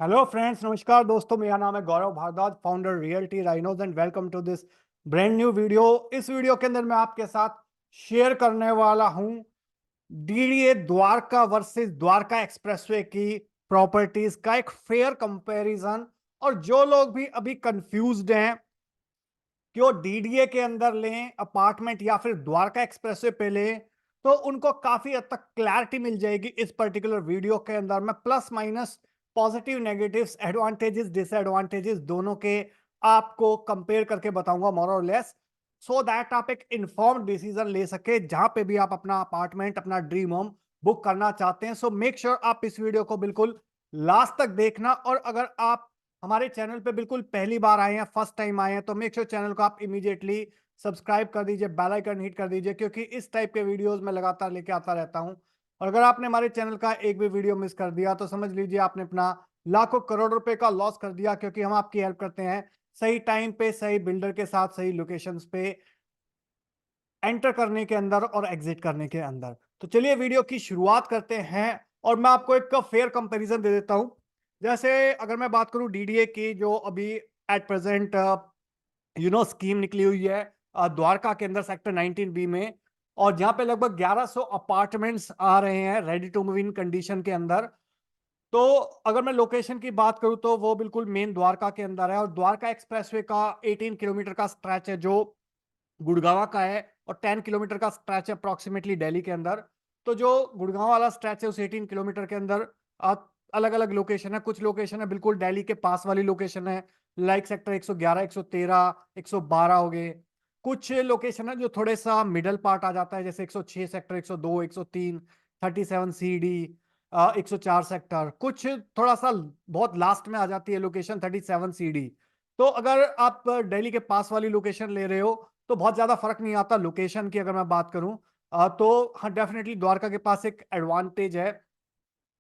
Hello friends, नमस्कार दोस्तों। मेरा नाम है Gaurav Bhardwaj, founder Realty Rhinos and welcome to this brand new video. इस वीडियो के अंदर मैं आपके साथ शेयर करने वाला हूं DDA Dwarka versus Dwarka expressway की प्रॉपर्टीज का एक फेयर कंपैरिजन। और जो लोग भी अभी कंफ्यूज्ड हैं कि वो डीडीए के अंदर लें अपार्टमेंट या फिर द्वारका एक्सप्रेसवे पे लें, तो उनको काफी हद तक क्लैरिटी मिल जाएगी इस पर्टिकुलर वीडियो के अंदर। मैं plus minus positive negatives advantages disadvantages दोनों के आपको कंपेयर करके बताऊंगा मोर और लेस, सो दैट आप एक इन्फॉर्म्ड डिसीजन ले सके जहां पे भी आप अपना अपार्टमेंट, अपना ड्रीम होम बुक करना चाहते हैं। सो मेक श्योर आप इस वीडियो को बिल्कुल लास्ट तक देखना। और अगर आप हमारे चैनल पे बिल्कुल पहली बार आए हैं, फर्स्ट टाइम आए हैं, तो मेक श्योर चैनल को आप इमीडिएटली सब्सक्राइब कर दीजिए, बेल आइकन हिट कर दीजिए, क्योंकि इस टाइप के वीडियोस मैं लगातार लेके आता रहता हूं। और अगर आपने हमारे चैनल का एक भी वीडियो मिस कर दिया तो समझ लीजिए आपने अपना लाखों करोड़ रुपए का लॉस कर दिया, क्योंकि हम आपकी हेल्प करते हैं सही टाइम पे, सही बिल्डर के साथ, सही लोकेशंस पे एंटर करने के अंदर और एग्जिट करने के अंदर। तो चलिए वीडियो की शुरुआत करते हैं और मैं आपको एक फेयर कंपैरिजन दे देता हूं। जैसे अगर मैं बात करूं डीडीए की, जो अभी एट प्रेजेंट स्कीम निकली हुई है द्वारका के अंदर सेक्टर 19 बी में, और जहां पे लगभग 1100 अपार्टमेंट्स आ रहे हैं ready to move in condition के अंदर। तो अगर मैं लोकेशन की बात करूं तो वो बिल्कुल मेन द्वारका के अंदर है, और द्वारका एक्सप्रेसवे का 18 किलोमीटर का स्ट्रेच है जो गुड़गांव का है, और 10 किलोमीटर का स्ट्रेच है अप्रोक्सीमेटली दिल्ली के अंदर। तो जो गुड़गांव वाला स्ट्रेच है उस 18 किलोमीटर के अंदर अलग अलग लोकेशन है। कुछ लोकेशन है बिल्कुल दिल्ली के पास वाली लोकेशन है, लाइक सेक्टर 111, 113, 112 हो गए। कुछ लोकेशन है जो थोड़े सा मिडल पार्ट आ जाता है, जैसे 106 सेक्टर, 102, 103, 37 सी डी, 104 सेक्टर। कुछ थोड़ा सा बहुत लास्ट में आ जाती है लोकेशन 37 सी डी। तो अगर आप दिल्ली के पास वाली लोकेशन ले रहे हो तो बहुत ज्यादा फर्क नहीं आता लोकेशन की। अगर मैं बात करूं तो हाँ, डेफिनेटली द्वारका के पास एक एडवांटेज है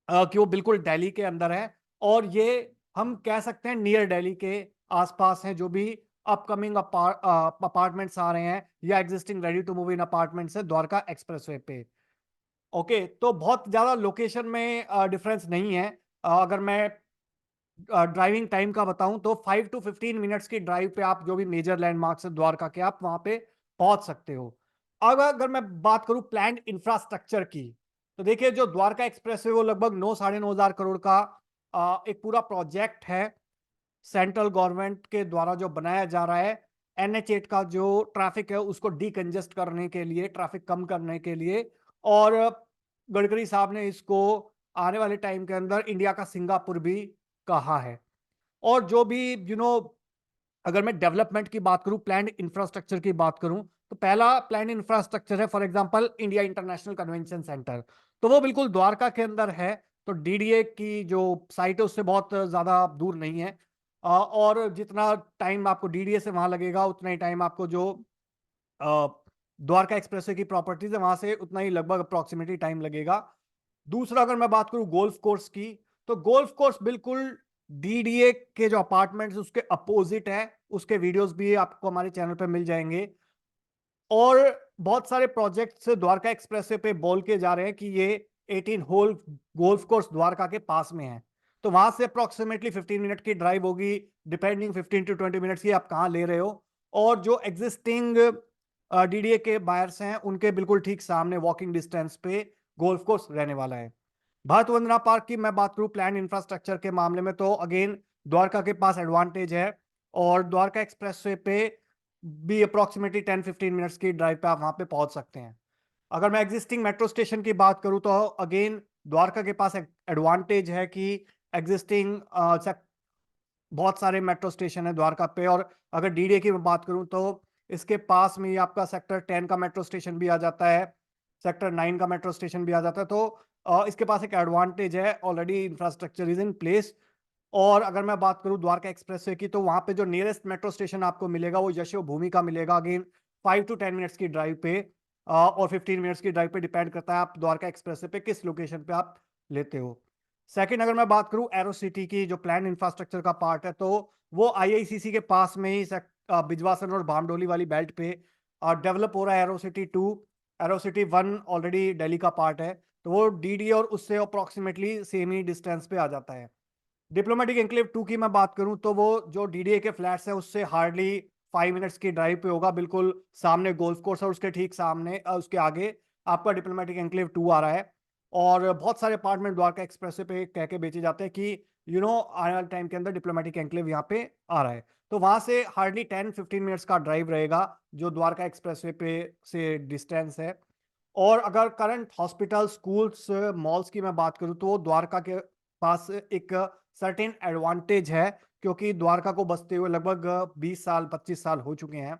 कि वो बिल्कुल दिल्ली के अंदर है, और ये हम कह सकते हैं नियर दिल्ली के आसपास हैं जो भी अपकमिंग अपार्टमेंट्स आ रहे हैं या existing ready to move in apartments है द्वारका एक्सप्रेसवे पे। ओके, तो बहुत ज्यादा लोकेशन में डिफरेंस नहीं है। अगर मैं ड्राइविंग टाइम का बताऊं तो 5 to 15 मिनट्स की ड्राइव पे आप जो भी मेजर लैंडमार्क्स है द्वारका के, आप वहां पे पहुंच सकते हो। अब अगर मैं बात करूं प्लान्ड इंफ्रास्ट्रक्चर की, तो देखिए जो द्वारका एक्सप्रेस है वो लगभग 9-9.5 करोड़ का एक पूरा प्रोजेक्ट है सेंट्रल गवर्नमेंट के द्वारा जो बनाया जा रहा है। NH8 का जो ट्रैफिक है उसको डीकंजेस्ट करने के लिए, ट्रैफिक कम करने के लिए। और गडकरी साहब ने इसको आने वाले टाइम के अंदर इंडिया का सिंगापुर भी कहा है। और जो भी अगर मैं डेवलपमेंट की बात करूं, प्लान्ड इंफ्रास्ट्रक्चर की बात करूं, तो पहला प्लान्ड इंफ्रास्ट्रक्चर है for example India international convention centre. तो वो बिल्कुल द्वारका के अंदर है। तो डीडीए की जो साइट है उससे बहुत ज्यादा दूर नहीं है। और जितना टाइम आपको डीडीए से वहां लगेगा उतना ही टाइम आपको जो अ, द्वारका एक्सप्रेसवे की प्रॉपर्टीज है वहां से उतना ही लगभग अप्रोक्सीमेटली टाइम लगेगा। दूसरा अगर मैं बात करूं गोल्फ कोर्स की, तो गोल्फ कोर्स बिल्कुल डीडीए के जो अपार्टमेंट्स उसके अपोजिट है। उसके वीडियोस भी आपको हमारे चैनल पे मिल जाएंगे। और बहुत सारे प्रोजेक्ट्स द्वारका एक्सप्रेसवे पे बोल के जा रहे हैं कि ये 18 होल गोल्फ कोर्स द्वारका के पास में है। तो वहां से अप्रोक्सीमेटली 15 मिनट की ड्राइव होगी, डिपेंडिंग 15 to 20 मिनट्स की आप कहां ले रहे हो। और जो एग्जिस्टिंग डीडीए के बायर्स हैं उनके बिल्कुल ठीक सामने वॉकिंग डिस्टेंस पे गोल्फ कोर्स रहने वाला है। भारत वंदना पार्क की मैं बात करूं प्लान इंफ्रास्ट्रक्चर के मामले में, तो अगेन द्वारका के पास एडवांटेज है। और द्वारका एक्सप्रेसवे पे भी अप्रोक्सीमेटली 10-15 मिनट्स की ड्राइव पे आप वहां पे पहुंच सकते हैं। अगर मैं एग्जिस्टिंग मेट्रो स्टेशन की बात करूं तो अगेन द्वारका के पास एडवांटेज है कि एग्जिस्टिंग बहुत सारे मेट्रो स्टेशन है द्वारका पे। और अगर डीडीए की मैं बात करूं तो इसके पास में ही आपका सेक्टर 10 का मेट्रो स्टेशन भी आ जाता है, सेक्टर 9 का मेट्रो स्टेशन भी आ जाता है। तो इसके पास एक एडवांटेज है, already infrastructure is in place. और अगर मैं बात करूं द्वारका एक्सप्रेसवे की, तो वहां पे जो नियरेस्ट मेट्रो स्टेशन आपको मिलेगा वो यशो भूमि का मिलेगा, अगेन 5 to 10 मिनट्स की ड्राइव पे। और 15 मिनट्स की ड्राइव पे डिपेंड करता है आप द्वारका एक्सप्रेसवे पे किस लोकेशन पे आप लेते हो। सेकंड अगर मैं बात करूं एरो सिटी की, जो प्लान इंफ्रास्ट्रक्चर का पार्ट है, तो वो आईआईसीसी के पास में ही बिजवासन और बामडोली वाली बेल्ट पे डेवलप हो रहा है arrow city 2। Arrow city 1 already Delhi का पार्ट है, तो वो डीडी और उससे अप्रोक्सीमेटली सेम ही डिस्टेंस पे आ जाता है। डिप्लोमेटिक एन्क्लेव 2 की मैं बात करूँ तो वो जो डीडीए के फ्लैट्स हैं उससे हार्डली 5 मिनट्स की ड्राइव पे होगा, बिल्कुल सामने गोल्फ कोर्स और उसके ठीक सामने उसके आगे आपका डिप्लोमेटिक एन्क्लेव 2 आ रहा है। और बहुत सारे अपार्टमेंट द्वारका एक्सप्रेसवे पे कह के बेचे जाते हैं कि आने वाले टाइम के अंदर डिप्लोमेटिक एन्क्लेव यहाँ पे आ रहा है। तो वहाँ से हार्डली 10-15 मिनट्स का ड्राइव रहेगा, जो द्वारका एक्सप्रेसवे पे से डिस्टेंस है। और अगर करंट हॉस्पिटल, स्कूल्स, मॉल्स की मैं बात करूँ तो द्वारका के पास एक सर्टेन एडवांटेज है, क्योंकि द्वारका को बसते हुए लगभग 20 साल 25 साल हो चुके हैं।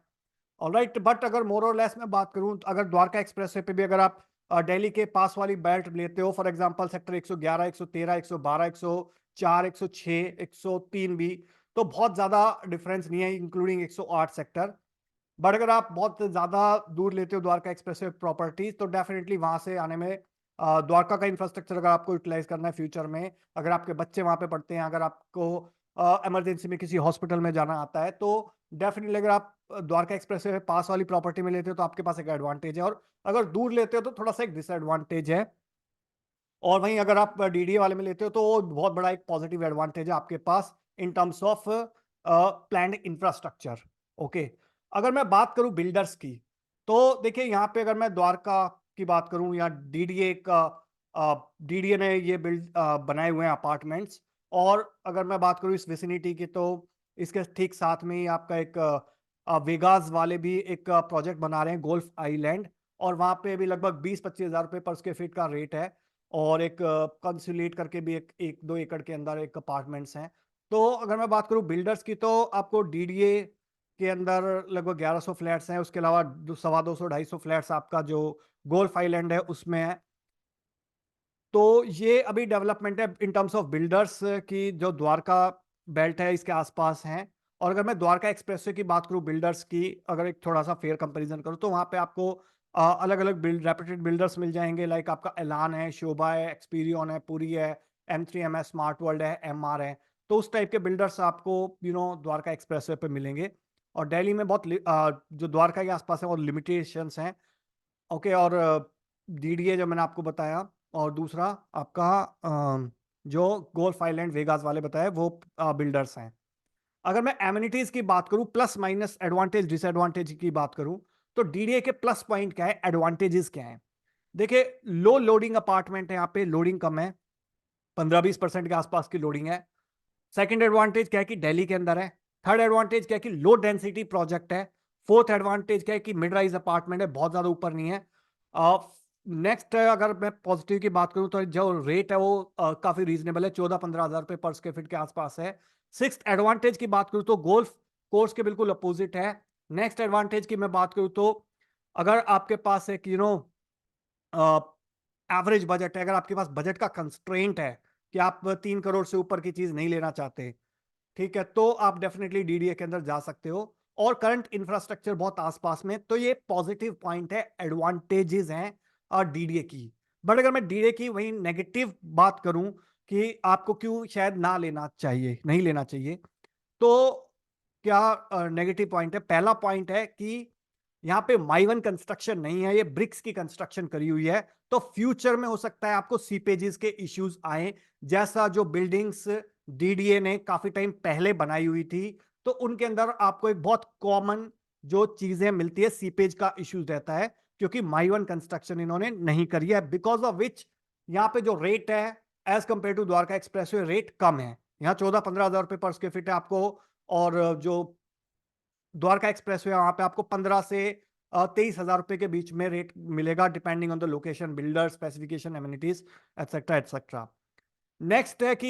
ऑलराइट, बट अगर मोर और लेस मैं बात करूँ, अगर द्वारका एक्सप्रेसवे पे भी अगर आप दिल्ली के पास वाली बेल्ट लेते हो, फॉर एग्जांपल सेक्टर 111, 113, 112, 104, 106, 103 भी, तो बहुत ज़्यादा डिफरेंस नहीं है, इंक्लूडिंग 108 सेक्टर। बट अगर आप बहुत ज़्यादा दूर लेते हो द्वारका एक्सप्रेसवे प्रॉपर्टीज, तो डेफिनेटली वहाँ से आने में द्वारका का इंफ्रास्ट्रक्चर अगर आपको यूटिलाइज करना है फ्यूचर में, अगर आपके बच्चे वहाँ पे पढ़ते हैं, अगर आपको इमरजेंसी में किसी हॉस्पिटल में जाना आता है, तो डेफिनेटली अगर आप द्वारका एक्सप्रेसवे में पास वाली प्रॉपर्टी में लेते हो तो आपके पास एक एडवांटेज है, और अगर दूर लेते हो तो थोड़ा सा एक डिसएडवांटेज है। और वहीं अगर आप डीडीए वाले में लेते हो तो वो बहुत बड़ा एक पॉजिटिव एडवांटेज है आपके पास in terms of planned infrastructure. Okay, अगर मैं बात करूं बिल्डर्स की, तो देखिए यहाँ पे अगर मैं द्वारका की बात करूं या डीडीए का, डीडीए ने ये बिल्ड बनाए हुए हैं अपार्टमेंट्स। और अगर मैं बात करूं इस विसिनिटी की, तो इसके ठीक साथ में ही आपका एक वेगास वाले भी एक प्रोजेक्ट बना रहे हैं, गोल्फ आइलैंड। और वहाँ पे भी लगभग 20-25 हज़ार रुपये पर स्क्वायर फीट का रेट है। और एक कंसुलेट करके भी एक 1-2 एकड़ के अंदर एक अपार्टमेंट्स हैं। तो अगर मैं बात करूँ बिल्डर्स की, तो आपको डीडीए के अंदर लगभग 1100 फ्लैट्स हैं, उसके अलावा सवा 200-250 फ्लैट्स आपका जो गोल्फ आइलैंड है उसमें है। तो ये अभी डेवलपमेंट है इन टर्म्स ऑफ बिल्डर्स की, जो द्वारका बेल्ट है इसके आसपास हैं। और अगर मैं द्वारका एक्सप्रेसवे की बात करूं बिल्डर्स की, अगर एक थोड़ा सा फेयर कंपैरिजन करूं, तो वहां पे आपको अलग अलग रेपुटेड बिल्डर्स मिल जाएंगे, लाइक आपका एलान है, शोभा है, एक्सपीरियन है, पूरी है, M3M है, स्मार्ट वर्ल्ड है, MR है। तो उस टाइप के बिल्डर्स आपको द्वारका एक्सप्रेसवे पे मिलेंगे। और दिल्ली में बहुत जो द्वारका के आसपास है वो लिमिटेशंस हैं। ओके, और डीडीए जो मैंने आपको बताया, और दूसरा आपका जो गोल्फ आइलैंड वेगास वाले बताए वो बिल्डर्स हैं। अगर मैं एमिनिटीज की बात करूं, प्लस माइनस एडवांटेज डिसएडवांटेज की बात करूं, तो डीडीए के प्लस पॉइंट क्या है, एडवांटेजेस क्या है? देखिए, लो लोडिंग अपार्टमेंट है, यहाँ पे लोडिंग कम है, 15-20% के आसपास की लोडिंग है। सेकंड एडवांटेज क्या है कि दिल्ली के अंदर है। थर्ड एडवांटेज क्या है कि लो डेंसिटी प्रोजेक्ट है। फोर्थ एडवांटेज क्या है कि मिड राइज अपार्टमेंट है, बहुत ज्यादा ऊपर नहीं है। नेक्स्ट, अगर मैं पॉजिटिव की बात करूं, तो जो रेट है वो काफी रीजनेबल है, 14-15 हजार रुपए पर स्क्वायर फीट के आसपास है। सिक्स एडवांटेज की बात करूं तो गोल्फ कोर्स के बिल्कुल अपोजिट है। नेक्स्ट एडवांटेज की मैं बात करूं तो, अगर आपके पास एक एवरेज बजट है, अगर आपके पास बजट का कंस्ट्रेंट है कि आप 3 करोड़ से ऊपर की चीज नहीं लेना चाहते, ठीक है, तो आप डेफिनेटली डीडीए के अंदर जा सकते हो। और करंट इंफ्रास्ट्रक्चर बहुत आसपास में, तो ये पॉजिटिव पॉइंट है, एडवांटेजेस हैं और डीडीए की। बट अगर मैं डीडीए की वही नेगेटिव बात करूं कि आपको क्यों शायद ना लेना चाहिए, नहीं लेना चाहिए, तो क्या नेगेटिव पॉइंट है? पहला पॉइंट है कि यहाँ पे माइवन कंस्ट्रक्शन नहीं है, ये ब्रिक्स की कंस्ट्रक्शन करी हुई है। तो फ्यूचर में हो सकता है आपको सीपेजेस के इश्यूज आए, जैसा जो बिल्डिंग्स डीडीए ने काफी टाइम पहले बनाई हुई थी, तो उनके अंदर आपको एक बहुत कॉमन जो चीजें मिलती है, सीपेज का इश्यूज रहता है, क्योंकि माइवन कंस्ट्रक्शन इन्होंने नहीं करी है, बिकॉज ऑफ विच यहाँ पे जो रेट है as compare to Dwarka expressway rate कम है। यहाँ 14-15 हजार रुपए पर स्क्वायर फीट है आपको, और जो द्वारका एक्सप्रेसवे वहां पे आपको 15 से 23 हजार रुपए के बीच में रेट मिलेगा, depending on the location, builder specification, amenities, etcetera etcetera. Next है कि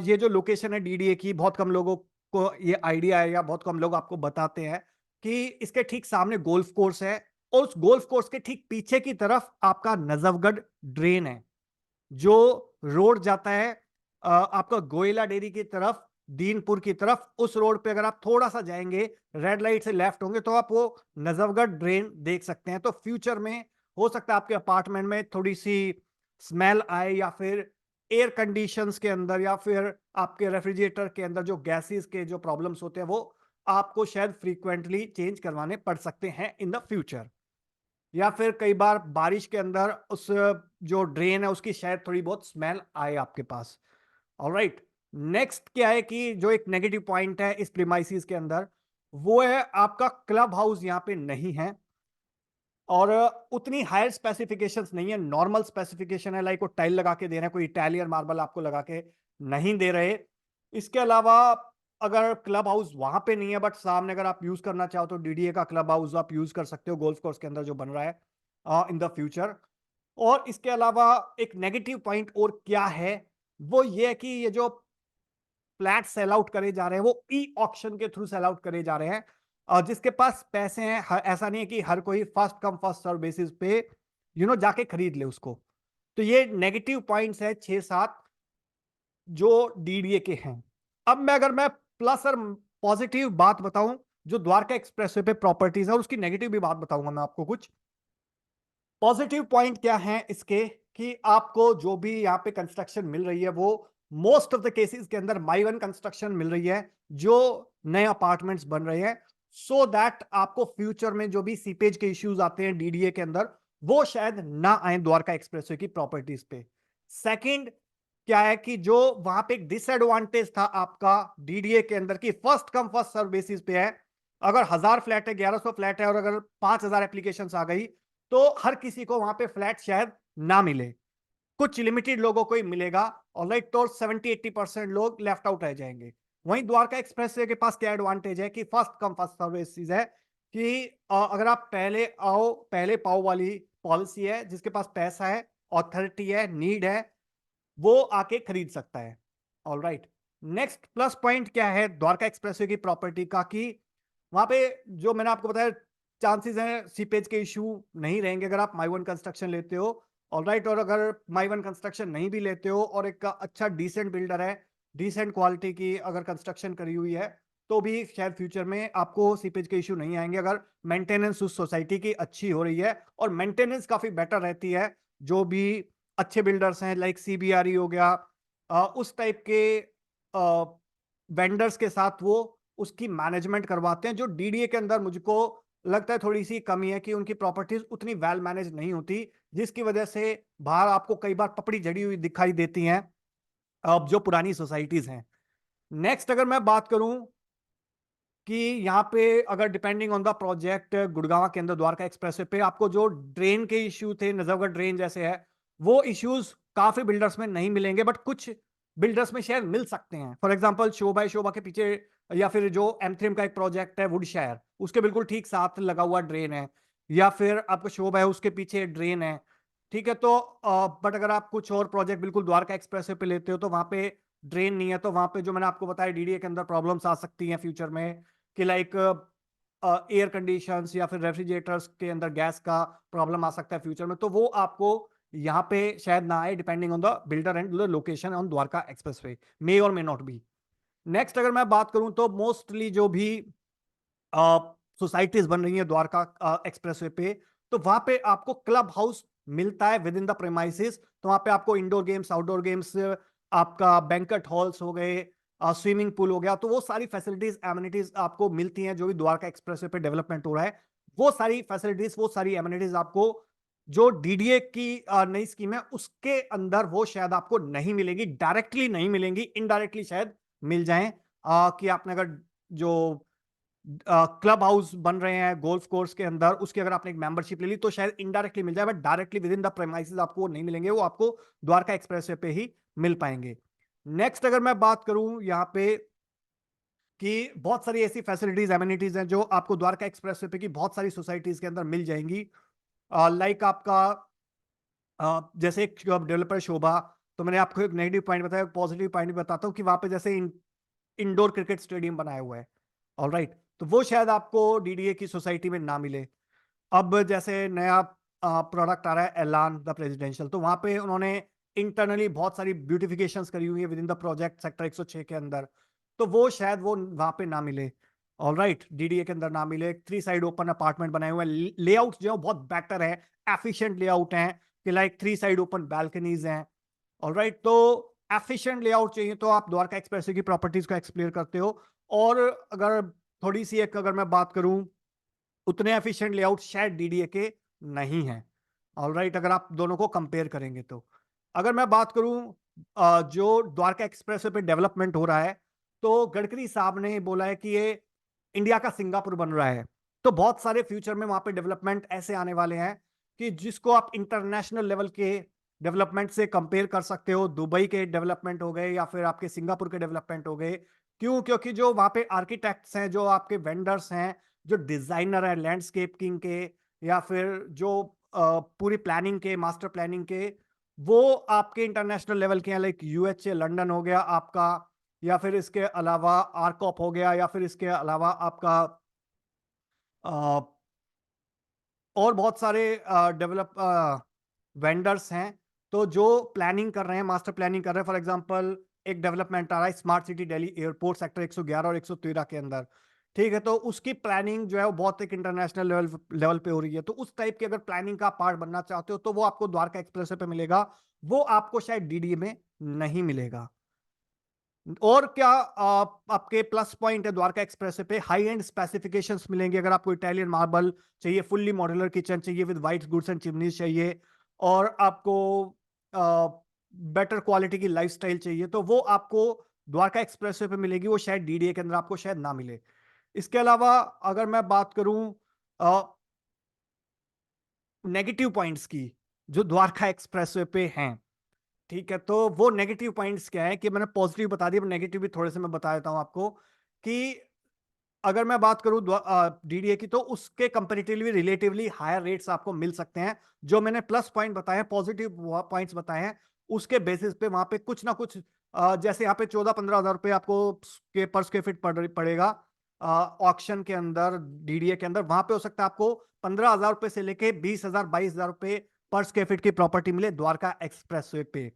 ये जो लोकेशन है डीडीए की, बहुत कम लोगों को ये आइडिया है, या बहुत कम लोग आपको बताते हैं कि इसके ठीक सामने गोल्फ कोर्स है, और उस गोल्फ कोर्स के ठीक पीछे की तरफ आपका नजफगढ़ ड्रेन है, जो रोड जाता है आपका गोयला डेयरी की तरफ, दीनपुर की तरफ। उस रोड पे अगर आप थोड़ा सा जाएंगे, रेड लाइट से लेफ्ट होंगे, तो आप वो नजफगढ़ ड्रेन देख सकते हैं। तो फ्यूचर में हो सकता है आपके अपार्टमेंट में थोड़ी सी स्मेल आए, या फिर एयर कंडीशंस के अंदर, या फिर आपके रेफ्रिजरेटर के अंदर जो गैसेस के जो प्रॉब्लम्स होते हैं, वो आपको शायद फ्रीक्वेंटली चेंज करवाने पड़ सकते हैं इन द फ्यूचर। या फिर कई बार बारिश के अंदर उस जो ड्रेन है उसकी शायद थोड़ी बहुत स्मेल आए आपके पास। ऑलराइट, नेक्स्ट क्या है कि जो एक नेगेटिव पॉइंट है इस प्रीमाइसिस के अंदर, वो है आपका क्लब हाउस यहाँ पे नहीं है और उतनी हायर स्पेसिफिकेशंस नहीं है, नॉर्मल स्पेसिफिकेशन है, लाइक वो टाइल लगा के दे रहे हैं, कोई इटालियन मार्बल आपको लगा के नहीं दे रहे। इसके अलावा अगर क्लब हाउस वहां पे नहीं है बट सामने अगर आप यूज करना चाहो तो डीडीए का क्लब हाउस आप यूज कर सकते हो गोल्फ कोर्स के अंदर जो बन रहा है इन द फ्यूचर। और इसके अलावा एक नेगेटिव पॉइंट और क्या है, वो ये है कि ये जो फ्लैट सेल आउट करे जा रहे हैं वो ई ऑक्शन के थ्रू सेल आउट करे जा रहे हैं। जिसके पास पैसे हैं, ऐसा नहीं है कि हर कोई first come first serve basis पे जाके खरीद ले उसको। तो ये नेगेटिव पॉइंट्स है 6-7 जो डीडीए के हैं। अब मैं प्लस और पॉजिटिव बात बताऊं जो द्वारका एक्सप्रेसवे पे प्रॉपर्टीज है और उसकी नेगेटिव भी बात बताऊंगा मैं आपको कुछ। पॉजिटिव पॉइंट क्या है इसके कि आपको जो भी यहाँ पे कंस्ट्रक्शन मिल रही है वो मोस्ट ऑफ द केसेस के अंदर माई वन कंस्ट्रक्शन मिल रही है जो नए अपार्टमेंट्स बन रहे हैं, सो दैट आपको फ्यूचर में जो भी सीपेज के इश्यूज आते हैं डीडीए के अंदर वो शायद ना आए द्वारका एक्सप्रेसवे की प्रॉपर्टीज पे। सेकंड क्या है कि जो वहां पे एक डिसएडवांटेज था आपका डीडीए के अंदर की first come first serve basis पे है। अगर 1000 फ्लैट है, 1100 फ्लैट है और अगर 5000 एप्लीकेशन आ गई तो हर किसी को वहां पे फ्लैट शायद ना मिले, कुछ लिमिटेड लोगों को ही मिलेगा। और लाइक तो 70-80% लोग लेफ्ट आउट रह जाएंगे। वहीं द्वारका एक्सप्रेसवे के पास क्या एडवांटेज है कि फर्स्ट कम फर्स्ट सर्विस है कि अगर आप पहले आओ पहले पाओ वाली पॉलिसी है, जिसके पास पैसा है, ऑथोरिटी है, नीड है, वो आके खरीद सकता है। ऑलराइट, नेक्स्ट प्लस पॉइंट क्या है द्वारका एक्सप्रेसवे की प्रॉपर्टी का कि वहां पे जो मैंने आपको बताया चांसेस हैं सीपेज के इशू नहीं रहेंगे अगर आप माई वन कंस्ट्रक्शन लेते हो। ऑलराइट, और अगर माई वन कंस्ट्रक्शन नहीं भी लेते हो और एक अच्छा डिसेंट बिल्डर है, डिसेंट क्वालिटी की अगर कंस्ट्रक्शन करी हुई है, तो भी शायद फ्यूचर में आपको सीपेज के इशू नहीं आएंगे अगर मेंटेनेंस उस सोसाइटी की अच्छी हो रही है। और मेंटेनेंस काफी बेटर रहती है जो भी अच्छे बिल्डर्स हैं, लाइक सीबीआरई हो गया, उस टाइप के वेंडर्स के साथ वो उसकी मैनेजमेंट करवाते हैं। जो डीडीए के अंदर मुझको लगता है थोड़ी सी कमी है कि उनकी प्रॉपर्टीज उतनी वेल मैनेज नहीं होती, जिसकी वजह से बाहर आपको कई बार पपड़ी जड़ी हुई दिखाई देती हैं अब जो पुरानी सोसाइटीज हैं। नेक्स्ट अगर मैं बात करूं कि यहाँ पे अगर depending on the project Gurgaon के अंदर द्वारका एक्सप्रेसवे पे आपको जो ड्रेन के इश्यू थे, नजफगढ़ ड्रेन जैसे है, वो इश्यूज काफी बिल्डर्स में नहीं मिलेंगे बट कुछ बिल्डर्स में शायद मिल सकते हैं। फॉर एग्जांपल शोभा शोभा के पीछे या फिर जो एमथ्रिम का एक प्रोजेक्ट है वुडशायर, उसके बिल्कुल ठीक साथ लगा हुआ ड्रेन है, या फिर आपको शोभा है उसके पीछे ड्रेन है। ठीक है, तो बट अगर आप कुछ और प्रोजेक्ट बिल्कुल द्वारका एक्सप्रेसवे पे लेते हो तो वहां पे ड्रेन नहीं है, तो वहां पे जो मैंने आपको बताया डीडीए के अंदर प्रॉब्लम्स आ सकती हैं फ्यूचर में कि लाइक एयर कंडीशंस या फिर रेफ्रिजरेटर्स के अंदर गैस का प्रॉब्लम आ सकता है फ्यूचर में, तो वो आपको यहाँ पे शायद ना आए depending on the builder and the location on Dwarka expressway, may और मे नॉट बी। नेक्स्ट अगर मैं बात करूं तो मोस्टली जो भी सोसाइटीज बन रही है द्वारका एक्सप्रेसवे पे, तो वहां पे आपको क्लब हाउस मिलता है विद इन द प्रेमाइसिस। तो वहां पे आपको इंडोर गेम्स, आउटडोर गेम्स, आपका बैंक्वेट हॉल्स हो गए, स्विमिंग पूल हो गया, तो वो सारी फैसिलिटीज एमिनिटीज आपको मिलती हैं जो भी द्वारका एक्सप्रेसवे पे डेवलपमेंट हो रहा है। वो सारी फैसिलिटीज, वो सारी एमिनिटीज आपको जो डीडीए की नई स्कीम है उसके अंदर वो शायद आपको नहीं मिलेगी, डायरेक्टली नहीं मिलेंगी, इनडायरेक्टली शायद मिल जाएं। कि आपने अगर जो क्लब हाउस बन रहे हैं गोल्फ कोर्स के अंदर, उसकी अगर आपने एक मेंबरशिप ले ली तो शायद इनडायरेक्टली मिल जाए, but directly with in the premises आपको वो नहीं मिलेंगे, वो आपको द्वारका एक्सप्रेसवे पे ही मिल पाएंगे। नेक्स्ट अगर मैं बात करूं यहाँ पे कि बहुत सारी ऐसी फैसिलिटीज एमिनिटीज हैं जो आपको द्वारका एक्सप्रेसवे पे की बहुत सारी सोसाइटीज के अंदर मिल जाएंगी। लाइक आपका जैसे एक डेवलपर शोभा, तो मैंने आपको एक नेगेटिव पॉइंट बताया, पॉजिटिव पॉइंट भी बताता हूँ कि वहां पे जैसे इंडोर क्रिकेट स्टेडियम बनाया हुआ है। ऑलराइट, तो वो शायद आपको डीडीए की सोसाइटी में ना मिले। अब जैसे नया प्रोडक्ट आ रहा है एलान द प्रेसिडेंशियल, तो वहां पे उन्होंने इंटरनली बहुत सारी ब्यूटिफिकेशंस करी हुई है with in the project sector 106 के अंदर, तो वो शायद वो वहां पे ना मिले। ऑलराइट, डीडीए के अंदर ना मिले। 3 साइड ओपन अपार्टमेंट बनाए हुए हैं, लेआउट जो है बहुत बेटर है, एफिशिएंट लेआउट है कि लाइक 3 साइड ओपन बैल्कनीज हैं। ऑलराइट, तो एफिशिएंट लेआउट चाहिए तो आप द्वारका एक्सप्रेसवे की प्रॉपर्टीज को एक्सप्लोर करते हो। और अगर थोड़ी सी एक अगर मैं बात करूं, उतने एफिशिएंट लेआउट शायद डीडीए के नहीं है। ऑलराइट, अगर आप दोनों को कंपेयर करेंगे तो। अगर मैं बात करूं जो द्वारका एक्सप्रेसवे पे डेवलपमेंट हो रहा है, तो गडकरी साहब ने बोला है कि ये इंडिया का सिंगापुर बन रहा है। तो बहुत सारे फ्यूचर में वहां पे डेवलपमेंट ऐसे आने वाले हैं कि जिसको आप इंटरनेशनल लेवल के डेवलपमेंट से कंपेयर कर सकते हो। दुबई के डेवलपमेंट हो गए या फिर आपके सिंगापुर के डेवलपमेंट हो गए। क्यों? क्योंकि जो वहां पे आर्किटेक्ट्स हैं, जो आपके वेंडर्स हैं, जो डिजाइनर हैं लैंडस्केपिंग के, या फिर जो पूरी प्लानिंग के, मास्टर प्लानिंग के, वो आपके इंटरनेशनल लेवल के हैं। लाइक यूएचए लंदन हो गया आपका, या फिर इसके अलावा आरकॉप हो गया, या फिर इसके अलावा आपका अ, और बहुत सारे डेवलप वेंडर्स हैं। तो जो प्लानिंग कर रहे हैं, मास्टर प्लानिंग कर रहे हैं। फॉर एग्जांपल एक डेवलपमेंट आ रहा है smart city Delhi airport sector 111 और 113 के अंदर। ठीक है, तो उसकी प्लानिंग जो है वो बहुत एक इंटरनेशनल लेवल लेवल पे हो रही है। तो उस टाइप की अगर प्लानिंग का पार्ट बनना चाहते हो तो वो आपको द्वारका एक्सप्रेसवे पे मिलेगा। वो आपको शायद डीडीए में नहीं मिलेगा। और क्या आपके प्लस पॉइंट है द्वारका एक्सप्रेसवे पे? हाई एंड स्पेसिफिकेशंस मिलेंगे। अगर आपको इटालियन मार्बल चाहिए, फुल्ली मॉड्यूलर किचन चाहिए with white goods and chimneys चाहिए, और आपको बेटर क्वालिटी की लाइफस्टाइल चाहिए, तो वो आपको द्वारका एक्सप्रेसवे पे मिलेगी। वो शायद डीडीए के अंदर आपको शायद ना मिले। इसके अलावा अगर मैं बात करूं नेगेटिव पॉइंट्स की, जो द्वारका एक्सप्रेसवे पे हैं, ठीक है, तो वो नेगेटिव पॉइंट्स क्या है? कि मैंने पॉजिटिव बता दिया, नेगेटिव भी थोड़े से मैं बता देता हूं आपको। कि अगर मैं बात करूं डीडीए की, तो उसके कंपैरेटिवली रिलेटिवली हायर रेट्स आपको मिल सकते हैं। जो मैंने प्लस पॉइंट बताए हैं, पॉजिटिव पॉइंट्स बताए हैं, उसके बेसिस पे वहां पे कुछ ना कुछ जैसे यहाँ पे 14-15 हज़ार रुपए आपको पर स्क्वायर फीट पड़ेगा ऑक्शन के अंदर, डीडीए के अंदर। वहां पे हो सकता है आपको 15,000 रुपए से लेके 20,000 22,000 रुपए पर स्क्वायर फीट की प्रॉपर्टी मिले द्वारका एक्सप्रेसवे पे।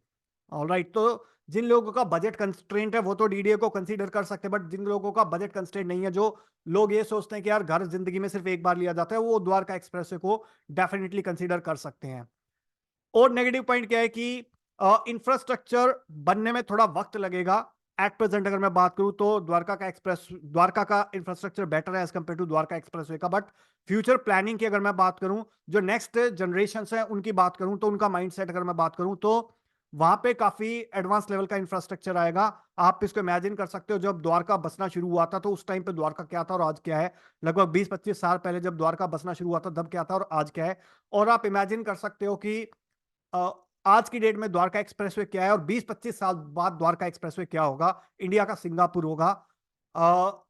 ऑलराइट, तो जिन लोगों का बजट कंस्ट्रेंट है वो तो डीडीए को कंसीडर कर सकते हैं, बट जिन लोगों का बजट कंस्ट्रेंट नहीं है, जो लोग ये सोचते हैं कि यार घर जिंदगी में सिर्फ एक बार लिया जाता है, वो द्वारका एक्सप्रेसवे को डेफिनेटली कंसीडर कर सकते हैं। और नेगेटिव पॉइंट क्या है कि इंफ्रास्ट्रक्चर बनने में थोड़ा वक्त लगेगा। एट प्रेजेंट अगर मैं बात करूं तो द्वारका का इंफ्रास्ट्रक्चर बेटर है as compare to Dwarka expressway का। बट फ्यूचर प्लानिंग की अगर मैं बात करूं, जो नेक्स्ट जनरेशन है उनकी बात करूं, तो उनका माइंडसेट अगर मैं बात करूं, तो वहां पे काफी एडवांस लेवल का इंफ्रास्ट्रक्चर आएगा। आप इसको इमेजिन कर सकते हो, जब द्वारका बसना शुरू हुआ था तो उस टाइम पे द्वारका क्या था और आज क्या है। लगभग 20-25 साल पहले जब द्वारका बसना शुरू हुआ था तब क्या था और आज क्या है। और आप इमेजिन कर सकते हो कि अ, आज की डेट में द्वारका एक्सप्रेसवे क्या है और 20-25 साल बाद द्वारका एक्सप्रेसवे क्या होगा। इंडिया का सिंगापुर होगा।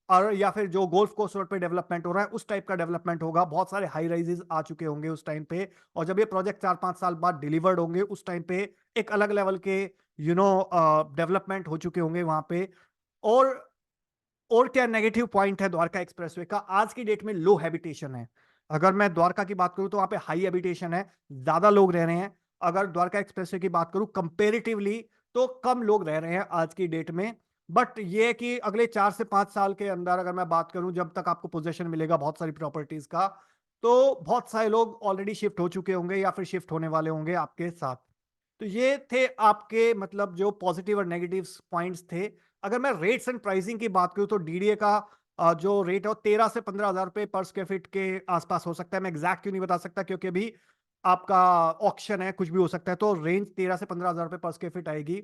और या फिर जो गोल्फ कोर्स रोड पे डेवलपमेंट हो रहा है उस टाइप का डेवलपमेंट होगा। बहुत सारे हाई राइजेस आ चुके होंगे उस टाइम पे। और जब ये प्रोजेक्ट 4-5 साल बाद डिलीवर्ड होंगे उस टाइम पे एक अलग लेवल के डेवलपमेंट हो चुके होंगे वहां पे। और और क्या नेगेटिव पॉइंट है द्वारका एक्सप्रेसवे का? आज की डेट में लो हैबिटेशन है। अगर मैं द्वारका की बात करूं तो वहां पे हाई हैबिटेशन है, ज्यादा लोग रह रहे हैं। अगर द्वारका एक्सप्रेसवे की बात करूं कंपेरेटिवली, तो कम लोग रह रहे हैं आज की डेट में। बट ये है कि अगले 4 से 5 साल के अंदर अगर मैं बात करूं, जब तक आपको पोजेशन मिलेगा बहुत सारी प्रॉपर्टीज का, तो बहुत सारे लोग ऑलरेडी शिफ्ट हो चुके होंगे या फिर शिफ्ट होने वाले होंगे आपके साथ। तो ये थे आपके मतलब जो पॉजिटिव और नेगेटिव पॉइंट्स थे। अगर मैं रेट्स एंड प्राइसिंग की बात करूं तो डीडीए का जो रेट है वो 13 से 15 हज़ार रुपए पर स्क्वायर फीट के आसपास हो सकता है। मैं एग्जैक्ट क्यों नहीं बता सकता, क्योंकि अभी आपका ऑक्शन है, कुछ भी हो सकता है। तो रेंज 13 से 15 हज़ार रुपए पर स्क्वायर फीट आएगी।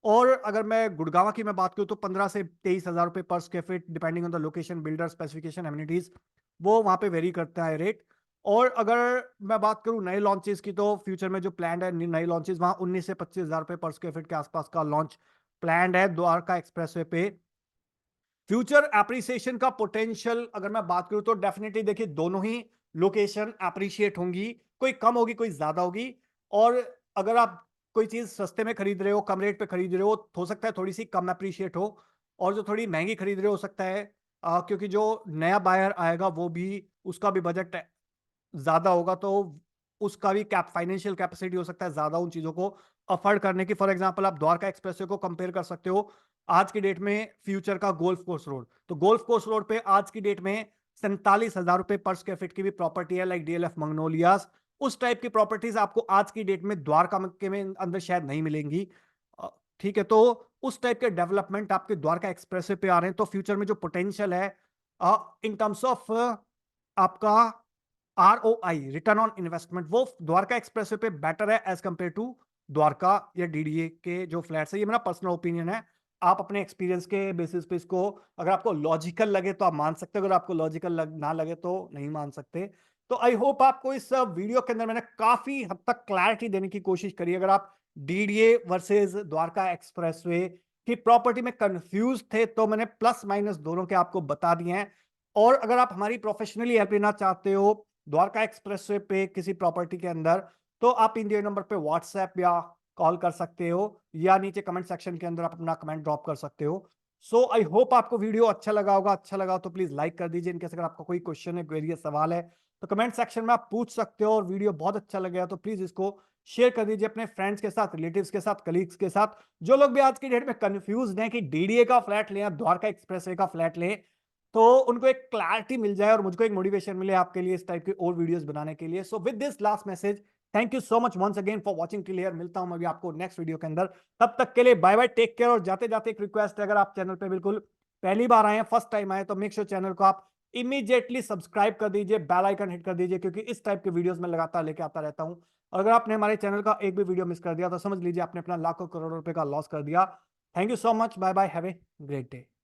और अगर मैं गुड़गांव की मैं बात करूं तो 15 से 23 हज़ार रुपए पर square feet, depending on the location, builder specification, amenities, वो वहां पे वेरी करता है रेट। और अगर मैं बात करूं नए लॉन्चेस की, तो फ्यूचर में जो प्लान है नए लॉन्चेस, वहां 19 से 25 हज़ार रुपए पर स्क्वायर फीट के आसपास का लॉन्च प्लान है द्वारका एक्सप्रेसवे पे। फ्यूचर एप्रिसिएशन का पोटेंशियल अगर मैं बात करूं तो डेफिनेटली देखिए दोनों ही लोकेशन एप्रिशिएट होंगी, कोई कम होगी कोई ज्यादा होगी। और अगर आप कोई चीज सस्ते में खरीद रहे हो, कम रेट पे खरीद रहे हो सकता है थोड़ी सी कम एप्रिशिएट हो। और जो थोड़ी महंगी खरीद रहे हो सकता है क्योंकि जो नया बायर आएगा वो भी, उसका भी बजट ज्यादा होगा, तो उसका भी फाइनेंशियल कैपेसिटी हो सकता है ज्यादा उन चीजों को अफोर्ड करने की। फॉर एग्जांपल आप द्वारका एक्सप्रेसवे को कंपेयर कर सकते हो आज की डेट में फ्यूचर का गोल्फ कोर्स रोड। तो गोल्फ कोर्स रोड पे आज की डेट में 47 हज़ार रुपए पर स्क्वायर फीट की भी प्रॉपर्टी है, लाइक डीएलएफ मंगनोलियास। उस टाइप की प्रॉपर्टीज आपको आज की डेट में द्वारका के में अंदर शायद नहीं मिलेंगी। अ, ठीक है, तो उस टाइप के डेवलपमेंट आपके द्वारका एक्सप्रेसवे पे आ रहे हैं। तो फ्यूचर में जो पोटेंशियल है इन टर्म्स ऑफ आपका ROI, रिटर्न ऑन इन्वेस्टमेंट, वो द्वारका एक्सप्रेसवे पे बेटर है एज कंपेयर टू द्वारका या डीडीए के जो फ्लैट्स है, ये मेरा पर्सनल ओपिनियन है। आप अपने एक्सपीरियंस के बेसिस पे इसको, अगर आपको लॉजिकल लगे तो आप मान सकते हो, अगर आपको लॉजिकल ना लगे तो नहीं मान सकते। तो आई होप आपको इस वीडियो के अंदर मैंने काफी हद तक क्लैरिटी देने की कोशिश करी। अगर आप डीडीए वर्सेस द्वारका एक्सप्रेसवे की प्रॉपर्टी में कंफ्यूज थे तो मैंने प्लस माइनस दोनों के आपको बता दिए हैं। और अगर आप हमारी प्रोफेशनली हेल्प लेना चाहते हो द्वारका एक्सप्रेसवे पे किसी प्रॉपर्टी के अंदर, तो आप इन दिए नंबर पे व्हाट्सएप या कॉल कर सकते हो, या नीचे कमेंट सेक्शन के अंदर आप अपना कमेंट ड्रॉप कर सकते हो। सो आई होप आपको वीडियो अच्छा लगा होगा। अच्छा लगा तो प्लीज लाइक कर दीजिए। इनकेस अगर आपका कोई क्वेश्चन है, क्वेरी है, सवाल है, तो कमेंट सेक्शन में आप पूछ सकते हो। और वीडियो बहुत अच्छा लगा तो प्लीज इसको शेयर कर दीजिए अपने फ्रेंड्स के साथ, रिलेटिव्स के साथ, कलीग्स के साथ, जो लोग भी आज की डेट में कंफ्यूज हैं कि डीडीए का फ्लैट लें या द्वारका एक्सप्रेसवे का फ्लैट लें, तो उनको एक क्लैरिटी मिल जाए और मुझको एक मोटिवेशन मिले आपके लिए इस टाइप की और वीडियोस बनाने के लिए। So with this last message, thank you so much once again for watching till here. मिलता हूं मैं अभी आपको नेक्स्ट वीडियो के अंदर। तब तक के लिए बाय बाय, टेक केयर। और जाते जाते एक रिक्वेस्ट है, अगर आप चैनल पे बिल्कुल पहली बार आए हैं, फर्स्ट टाइम आए, तो मेक श्योर चैनल को आप इमीडिएटली सब्सक्राइब कर दीजिए, बेल आइकन हिट कर दीजिए, क्योंकि इस टाइप के वीडियोस में लगातार लेके आता रहता हूं। और अगर आपने हमारे चैनल का एक भी वीडियो मिस कर दिया तो समझ लीजिए आपने अपना लाखों करोड़ों रुपए का लॉस कर दिया। Thank you so much, bye bye, have a great day.